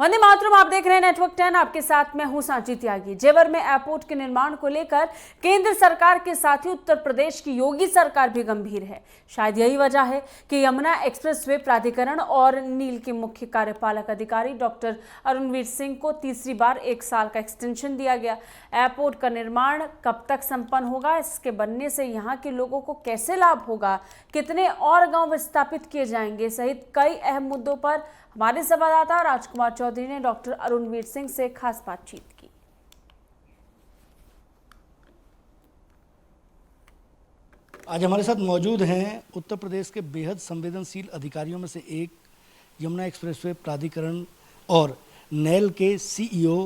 वंदे मातरम, आप देख रहे हैं नेटवर्क 10। आपके साथ मैं हूं सांची त्यागी। जेवर में एयरपोर्ट के निर्माण को लेकर केंद्र सरकार के साथ ही उत्तर प्रदेश की योगी सरकार भी गंभीर है। शायद यही वजह है कि यमुना एक्सप्रेसवे प्राधिकरण और नील के मुख्य कार्यपालक अधिकारी डॉक्टर अरुणवीर सिंह को तीसरी बार 1 साल का एक्सटेंशन दिया गया। एयरपोर्ट का निर्माण कब तक संपन्न होगा, इसके बनने से यहाँ के लोगों को कैसे लाभ होगा, कितने और गाँव विस्थापित किए जाएंगे सहित कई अहम मुद्दों पर हमारे संवाददाता राजकुमार चौधरी ने डॉक्टर अरुणवीर सिंह से खास बातचीत की। आज हमारे साथ मौजूद हैं उत्तर प्रदेश के बेहद संवेदनशील अधिकारियों में से एक, यमुना एक्सप्रेसवे प्राधिकरण और नेल के CEO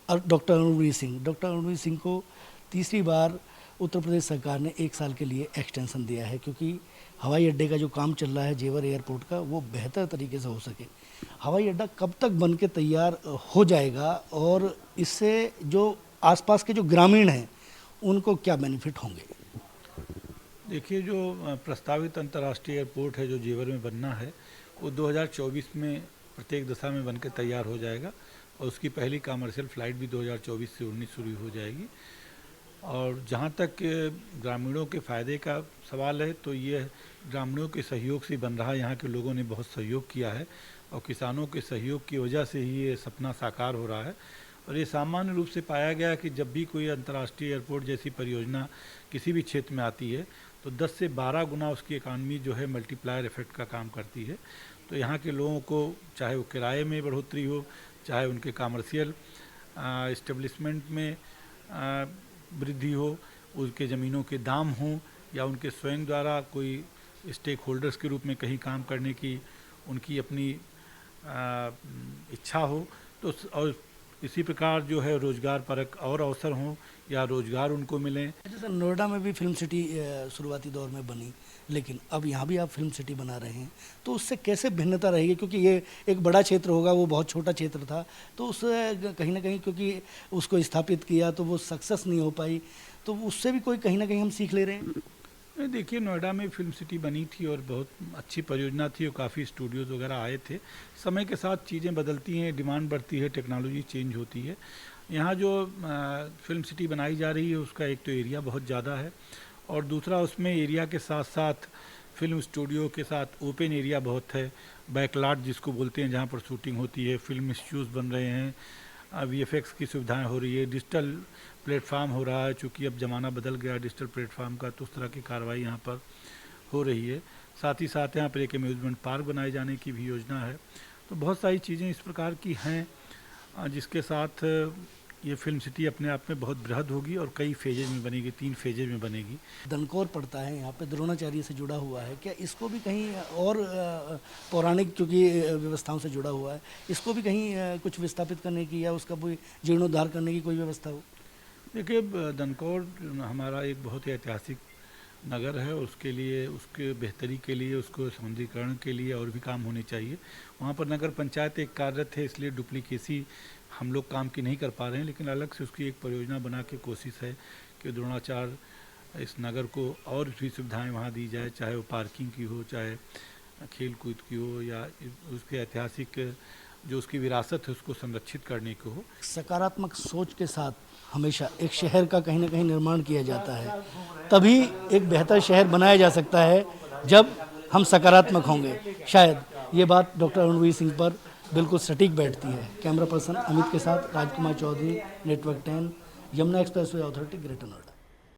doctor Arunvir Singh. Doctor Arunvir Singh को तीसरी बार उत्तर प्रदेश सरकार ने 1 साल के लिए एक्सटेंशन दिया है, क्योंकि हवाई अड्डे का जो काम चल रहा है जेवर एयरपोर्ट का, वो बेहतर तरीके से हो सके। हवाई अड्डा कब तक बन के तैयार हो जाएगा और इससे जो आसपास के जो ग्रामीण हैं उनको क्या बेनिफिट होंगे? देखिए, जो प्रस्तावित अंतर्राष्ट्रीय एयरपोर्ट है जो जेवर में बनना है, वो 2024 में प्रत्येक दशा में बनकर तैयार हो जाएगा और उसकी पहली कमर्शियल फ़्लाइट भी 2024 से 19 शुरू हो जाएगी। और जहाँ तक ग्रामीणों के फ़ायदे का सवाल है, तो ये ग्रामीणों के सहयोग से बन रहा है। यहाँ के लोगों ने बहुत सहयोग किया है और किसानों के सहयोग की वजह से ही ये सपना साकार हो रहा है। और ये सामान्य रूप से पाया गया कि जब भी कोई अंतर्राष्ट्रीय एयरपोर्ट जैसी परियोजना किसी भी क्षेत्र में आती है, तो 10 से 12 गुना उसकी इकानमी जो है मल्टीप्लायर इफेक्ट का काम करती है। तो यहाँ के लोगों को, चाहे वो किराए में बढ़ोतरी हो, चाहे उनके कमर्शियल इस्टेब्लिशमेंट में वृद्धि हो, उनके ज़मीनों के दाम हों, या उनके स्वयं द्वारा कोई स्टेक होल्डर्स के रूप में कहीं काम करने की उनकी अपनी इच्छा हो, तो और इसी प्रकार जो है रोज़गार परक और अवसर हों या रोज़गार उनको मिलें। जैसे नोएडा में भी फिल्म सिटी शुरुआती दौर में बनी, लेकिन अब यहाँ भी आप फिल्म सिटी बना रहे हैं, तो उससे कैसे भिन्नता रहेगी? क्योंकि ये एक बड़ा क्षेत्र होगा, वो बहुत छोटा क्षेत्र था, तो उससे कहीं ना कहीं, क्योंकि उसको स्थापित किया तो वो सक्सेस नहीं हो पाई, तो उससे भी कोई कहीं ना कहीं हम सीख ले रहे हैं। देखिए, नोएडा में फिल्म सिटी बनी थी और बहुत अच्छी परियोजना थी और काफ़ी स्टूडियोज़ वगैरह आए थे। समय के साथ चीज़ें बदलती हैं, डिमांड बढ़ती है, टेक्नोलॉजी चेंज होती है। यहाँ जो फिल्म सिटी बनाई जा रही है, उसका एक तो एरिया बहुत ज़्यादा है और दूसरा उसमें एरिया के साथ साथ फिल्म स्टूडियो के साथ ओपन एरिया बहुत है। बैकलॉट जिसको बोलते हैं, जहाँ पर शूटिंग होती है, फिल्म इंस्टीट्यूट बन रहे हैं, VFX की सुविधाएं हो रही है, डिजिटल प्लेटफार्म हो रहा है। चूँकि अब ज़माना बदल गया डिजिटल प्लेटफार्म का, तो उस तरह की कार्रवाई यहाँ पर हो रही है। साथ ही साथ यहाँ पर एक अम्यूज़मेंट पार्क बनाए जाने की भी योजना है। तो बहुत सारी चीज़ें इस प्रकार की हैं जिसके साथ ये फिल्म सिटी अपने आप में बहुत बृहद होगी और कई फेजेज में बनेगी, 3 फेजेज में बनेगी। दनकौर पड़ता है यहाँ पे, द्रोणाचार्य से जुड़ा हुआ है, क्या इसको भी कहीं और पौराणिक क्योंकि व्यवस्थाओं से जुड़ा हुआ है, इसको भी कहीं कुछ विस्थापित करने की या उसका कोई जीर्णोद्धार करने की कोई व्यवस्था हो? देखिए, दनकौर हमारा एक बहुत ही ऐतिहासिक नगर है, उसके लिए, उसके बेहतरी के लिए, उसको सौंदर्यीकरण के लिए और भी काम होने चाहिए। वहाँ पर नगर पंचायत एक कार्यरत है, इसलिए डुप्लीकेसी हम लोग काम की नहीं कर पा रहे हैं, लेकिन अलग से उसकी एक परियोजना बना के कोशिश है कि द्रोणाचार्य इस नगर को और भी सुविधाएं वहाँ दी जाए, चाहे वो पार्किंग की हो, चाहे खेल कूद की हो, या उसके ऐतिहासिक जो उसकी विरासत है उसको संरक्षित करने को हो। सकारात्मक सोच के साथ हमेशा एक शहर का कहीं ना कहीं निर्माण किया जाता है, तभी एक बेहतर शहर बनाया जा सकता है जब हम सकारात्मक होंगे। शायद ये बात डॉक्टर अरुणवीर सिंह पर बिल्कुल सटीक बैठती है। कैमरा पर्सन अमित के साथ Rajkumar Chaudhary, network 10, Yamuna expressway authority, greater Noida.